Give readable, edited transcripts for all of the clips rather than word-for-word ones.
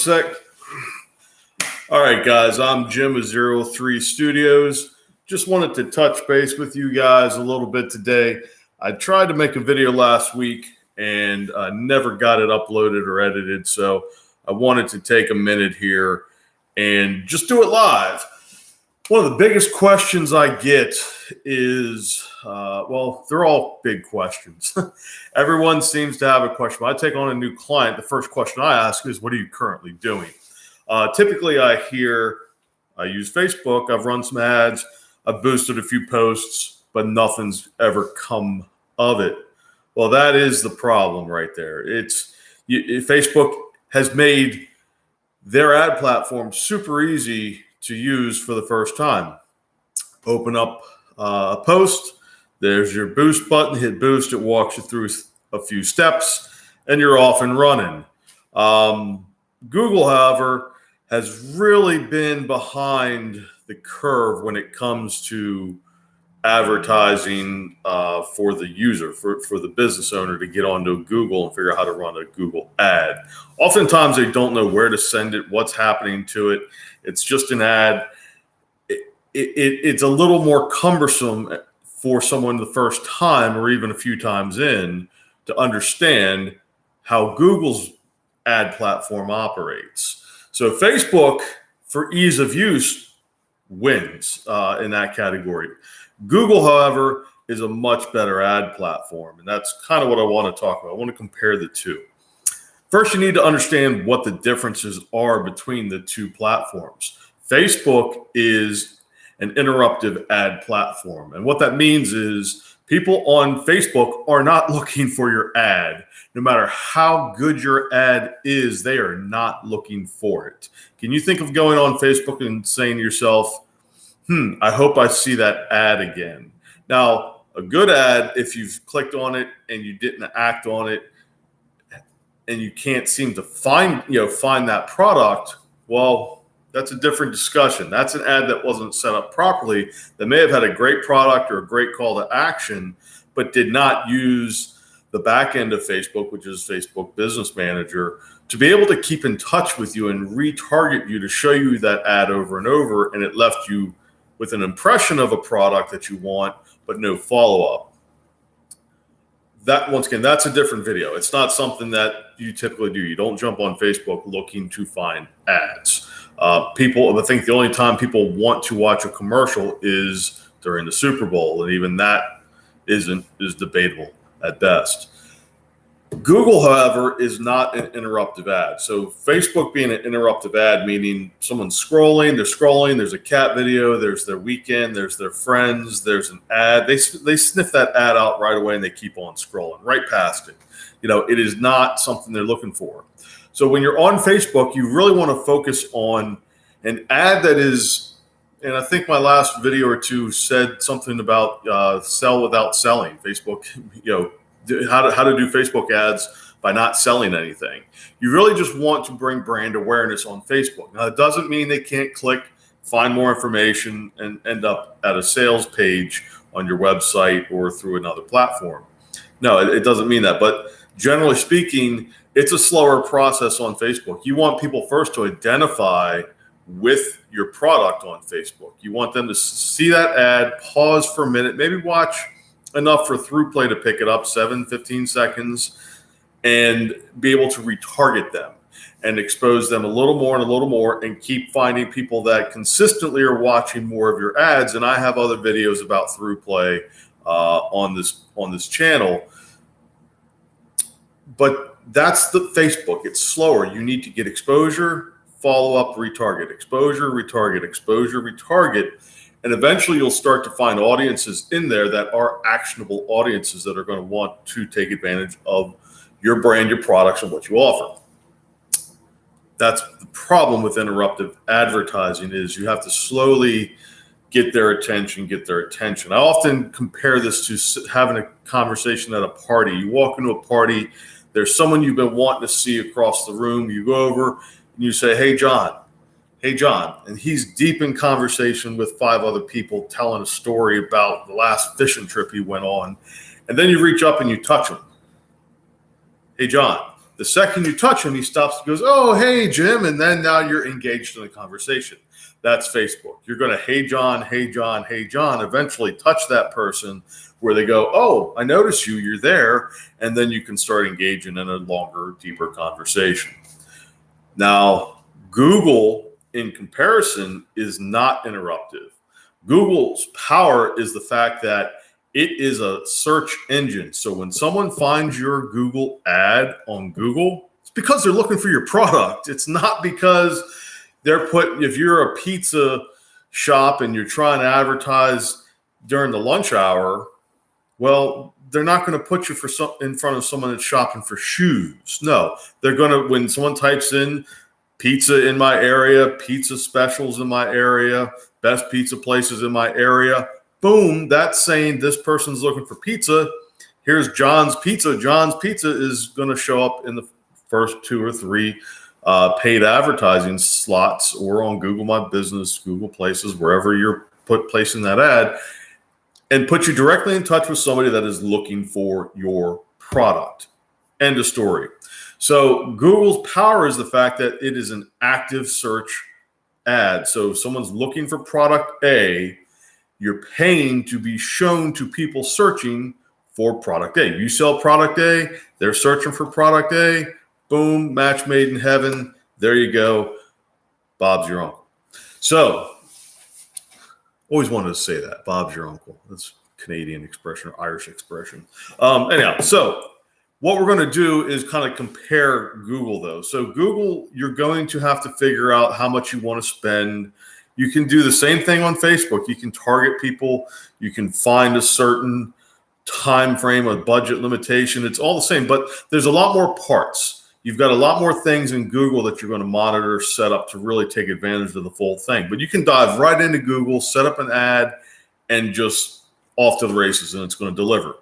sec. All right, guys, I'm Jim of Zero Three Studios. Just wanted to touch base with you guys a little bit today. I tried to make a video last week and never got it uploaded or edited, so I wanted to take a minute here and just do it live. One of the biggest questions I get is, they're all big questions. Everyone seems to have a question. When I take on a new client, the first question I ask is, what are you currently doing? Typically, I use Facebook. I've run some ads. I've boosted a few posts, but nothing's ever come of it. Well, that is the problem right there. Facebook has made their ad platform super easy to use for the first time. Open up a post. There's your boost button. Hit boost. It walks you through a few steps, and you're off and running. Google, however, has really been behind the curve when it comes to advertising for the user, for the business owner to get onto Google and figure out how to run a Google ad. Oftentimes, they don't know where to send it, what's happening to it. It's just an ad. It's a little more cumbersome for someone the first time or even a few times in to understand how Google's ad platform operates. So Facebook, for ease of use, wins in that category. Google, however, is a much better ad platform, and that's kind of what I want to talk about. I want to compare the two. First, you need to understand what the differences are between the two platforms. Facebook is an interruptive ad platform, and what that means is people on Facebook are not looking for your ad. No matter how good your ad is, they are not looking for it. Can you think of going on Facebook and saying to yourself, I hope I see that ad again? Now, a good ad, if you've clicked on it and you didn't act on it and you can't seem to find that product, well, that's a different discussion. That's an ad that wasn't set up properly, that may have had a great product or a great call to action, but did not use the back end of Facebook, which is Facebook Business Manager, to be able to keep in touch with you and retarget you to show you that ad over and over, and it left you with an impression of a product that you want, but no follow-up. That, once again, that's a different video. It's not something that you typically do. You don't jump on Facebook looking to find ads. I think the only time people want to watch a commercial is during the Super Bowl, and even that is debatable at best. Google, however, is not an interruptive ad. So Facebook being an interruptive ad, meaning someone's scrolling, there's a cat video, there's their weekend, there's their friends, there's an ad. They sniff that ad out right away and they keep on scrolling right past it. It is not something they're looking for. So when you're on Facebook, you really want to focus on an ad that is, and I think my last video or two said something about sell without selling. Facebook, how to do Facebook ads by not selling anything. You really just want to bring brand awareness on Facebook. Now, it doesn't mean they can't click, find more information, and end up at a sales page on your website or through another platform. No, it doesn't mean that. But generally speaking, it's a slower process on Facebook. You want people first to identify with your product on Facebook. You want them to see that ad, pause for a minute, maybe watch enough for through play to pick it up, 15 seconds, and be able to retarget them and expose them a little more and keep finding people that consistently are watching more of your ads. And I have other videos about through play on this channel. But that's the Facebook. It's slower. You need to get exposure, follow up, retarget, exposure, retarget. And eventually you'll start to find audiences in there that are actionable audiences that are going to want to take advantage of your brand, your products, and what you offer. That's the problem with interruptive advertising, is you have to slowly get their attention. I often compare this to having a conversation at a party. You walk into a party, there's someone you've been wanting to see across the room. You go over and you say, hey, John. And he's deep in conversation with 5 other people telling a story about the last fishing trip he went on. And then you reach up and you touch him. Hey, John. The second you touch him, he stops and goes, oh, hey, Jim. And then now you're engaged in a conversation. That's Facebook. You're going to, hey, John, hey, John, hey, John, eventually touch that person where they go, oh, I notice you, you're there. And then you can start engaging in a longer, deeper conversation. Now, Google, in comparison, is not interruptive. Google's power is the fact that it is a search engine. So when someone finds your Google ad on Google, it's because they're looking for your product. It's not because if you're a pizza shop and you're trying to advertise during the lunch hour, well, they're not going to put you in front of someone that's shopping for shoes. No, they're going to, when someone types in pizza in my area, pizza specials in my area, best pizza places in my area, boom, that's saying this person's looking for pizza. Here's John's Pizza. John's Pizza is going to show up in the first 2 or 3 paid advertising slots or on Google My Business, Google Places, wherever you're placing that ad, and put you directly in touch with somebody that is looking for your product. End of story. So Google's power is the fact that it is an active search ad. So if someone's looking for product A, you're paying to be shown to people searching for product A. You sell product A, they're searching for product A, boom, match made in heaven. There you go. Bob's your uncle. So, always wanted to say that. Bob's your uncle. That's Canadian expression or Irish expression. Anyhow, so what we're going to do is kind of compare Google, though. So Google, you're going to have to figure out how much you want to spend. You can do the same thing on Facebook. You can target people. You can find a certain time frame, a budget limitation. It's all the same, but there's a lot more parts. You've got a lot more things in Google that you're going to monitor, set up to really take advantage of the full thing. But you can dive right into Google, set up an ad, and just off to the races, and it's going to deliver.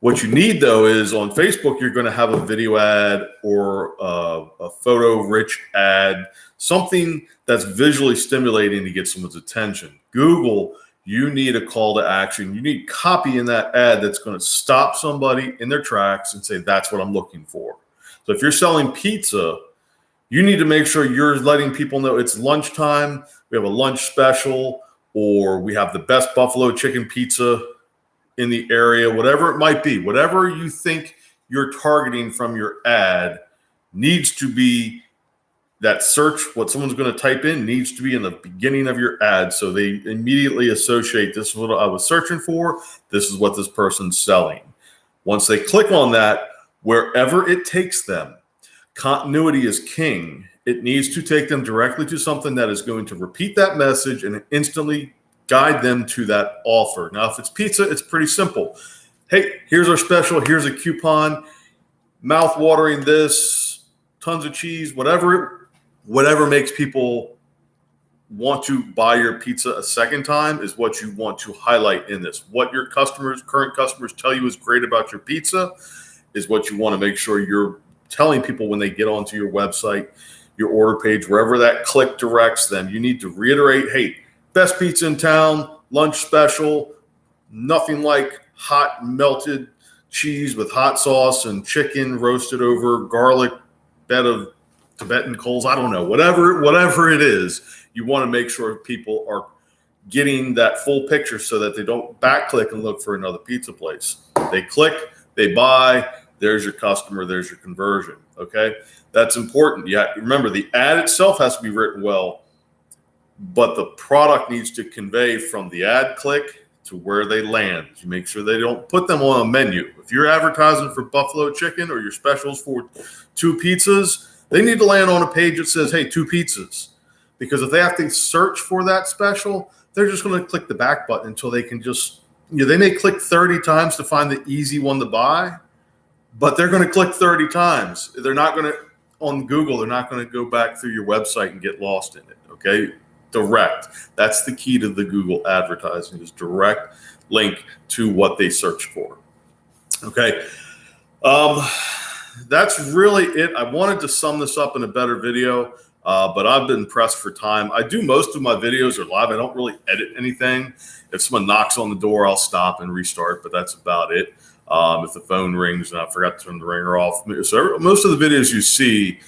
What you need, though, is on Facebook, you're going to have a video ad or a photo-rich ad, something that's visually stimulating to get someone's attention. Google, you need a call to action. You need copy in that ad that's going to stop somebody in their tracks and say, that's what I'm looking for. So if you're selling pizza, you need to make sure you're letting people know it's lunchtime, we have a lunch special, or we have the best buffalo chicken pizza in the area, whatever it might be. Whatever you think you're targeting from your ad needs to be that search, what someone's going to type in needs to be in the beginning of your ad. So they immediately associate, this is what I was searching for. This is what this person's selling. Once they click on that, wherever it takes them, continuity is king. It needs to take them directly to something that is going to repeat that message and instantly guide them to that offer. Now, if it's pizza, it's pretty simple. Hey, here's our special. Here's a coupon. Mouth-watering this, tons of cheese, whatever makes people want to buy your pizza a second time is what you want to highlight in this. What your current customers tell you is great about your pizza is what you want to make sure you're telling people when they get onto your website, your order page, wherever that click directs them. You need to reiterate, hey, best pizza in town, lunch special, nothing like hot melted cheese with hot sauce and chicken roasted over garlic bed of Tibetan coals. I don't know, whatever it is, you want to make sure people are getting that full picture so that they don't back-click and look for another pizza place. They click, they buy, there's your customer, there's your conversion, okay? That's important. Yeah, remember, the ad itself has to be written well, but the product needs to convey from the ad click to where they land. You make sure they don't put them on a menu. If you're advertising for buffalo chicken or your specials for 2 pizzas, they need to land on a page that says, hey, 2 pizzas. Because if they have to search for that special, they're just going to click the back button until they can just, they may click 30 times to find the easy one to buy, but they're going to click 30 times. They're not going to, on Google, they're not going to go back through your website and get lost in it, okay? Direct. That's the key to the Google advertising, is direct link to what they search for. Okay. That's really it. I wanted to sum this up in a better video, but I've been pressed for time. I do most of my videos are live. I don't really edit anything. If someone knocks on the door, I'll stop and restart, but that's about it. if the phone rings and I forgot to turn the ringer off. So most of the videos you see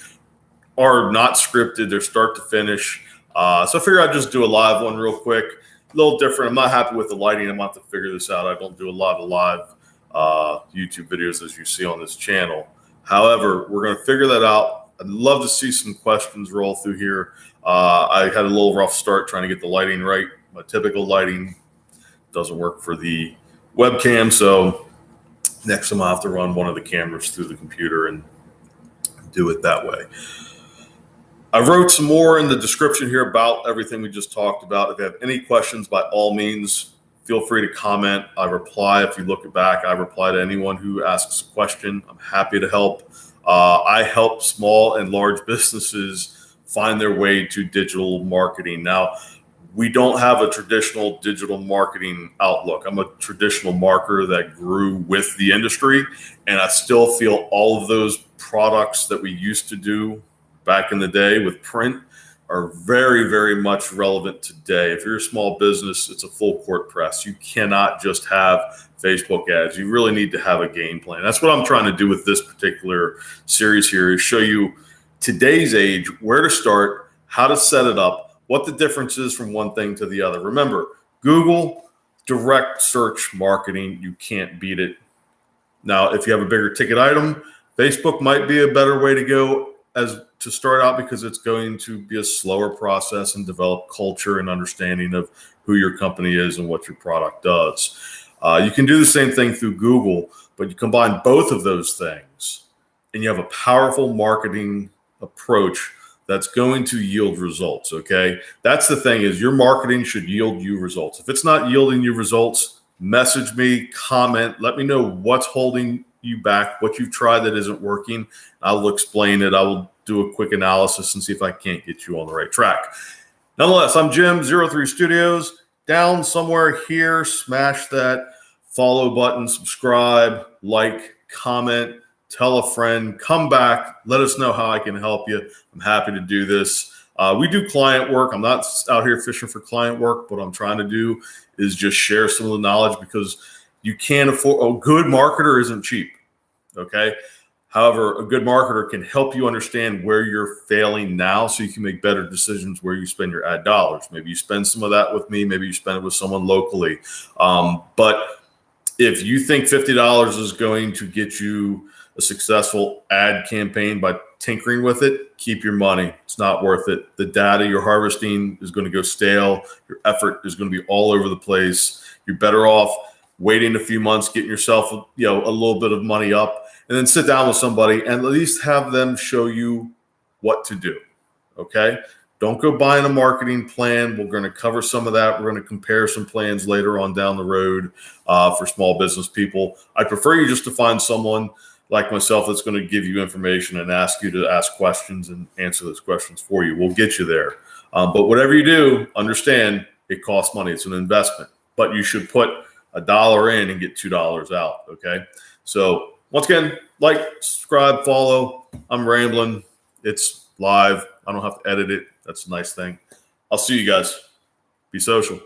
are not scripted. They're start to finish. So I figure I'd just do a live one real quick. A little different. I'm not happy with the lighting. I'm going to have to figure this out. I don't do a lot of live YouTube videos as you see on this channel. However, we're going to figure that out. I'd love to see some questions roll through here. I had a little rough start trying to get the lighting right. My typical lighting doesn't work for the webcam, so next time I'll have to run one of the cameras through the computer and do it that way. I wrote some more in the description here about everything we just talked about. If you have any questions, by all means, feel free to comment. I reply. If you look it back, I reply to anyone who asks a question. I'm happy to help. I help small and large businesses find their way to digital marketing. Now, we don't have a traditional digital marketing outlook. I'm a traditional marketer that grew with the industry, and I still feel all of those products that we used to do back in the day with print are very, very much relevant today. If you're a small business, it's a full court press. You cannot just have Facebook ads. You really need to have a game plan. That's what I'm trying to do with this particular series here, is show you today's age, where to start, how to set it up, what the difference is from one thing to the other. Remember, Google direct search marketing, you can't beat it. Now, if you have a bigger ticket item, Facebook might be a better way to go as to start out, because it's going to be a slower process and develop culture and understanding of who your company is and what your product does. You can do the same thing through Google, but you combine both of those things and you have a powerful marketing approach that's going to yield results. Okay. That's the thing, is your marketing should yield you results. If it's not yielding you results, message me, comment, let me know what's holding you back, what you've tried that isn't working. I will explain it. I will do a quick analysis and see if I can't get you on the right track. Nonetheless, I'm Jim, 03 Studios. Down somewhere here, smash that follow button, subscribe, like, comment, tell a friend, come back, let us know how I can help you. I'm happy to do this. We do client work. I'm not out here fishing for client work. What I'm trying to do is just share some of the knowledge, because you can't afford, a good marketer isn't cheap, okay? However, a good marketer can help you understand where you're failing now, so you can make better decisions where you spend your ad dollars. Maybe you spend some of that with me. Maybe you spend it with someone locally. But if you think $50 is going to get you a successful ad campaign by tinkering with it, keep your money. It's not worth it. The data you're harvesting is going to go stale. Your effort is going to be all over the place. You're better off waiting a few months, getting yourself, a little bit of money up, and then sit down with somebody and at least have them show you what to do. Okay. Don't go buying a marketing plan. We're going to cover some of that. We're going to compare some plans later on down the road for small business people. I prefer you just to find someone like myself that's going to give you information and ask you to ask questions and answer those questions for you. We'll get you there. But whatever you do, understand it costs money. It's an investment, but you should put $1 in and get $2 out. Okay. So once again, like, subscribe, follow. I'm rambling. It's live. I don't have to edit it. That's a nice thing. I'll see you guys. Be social.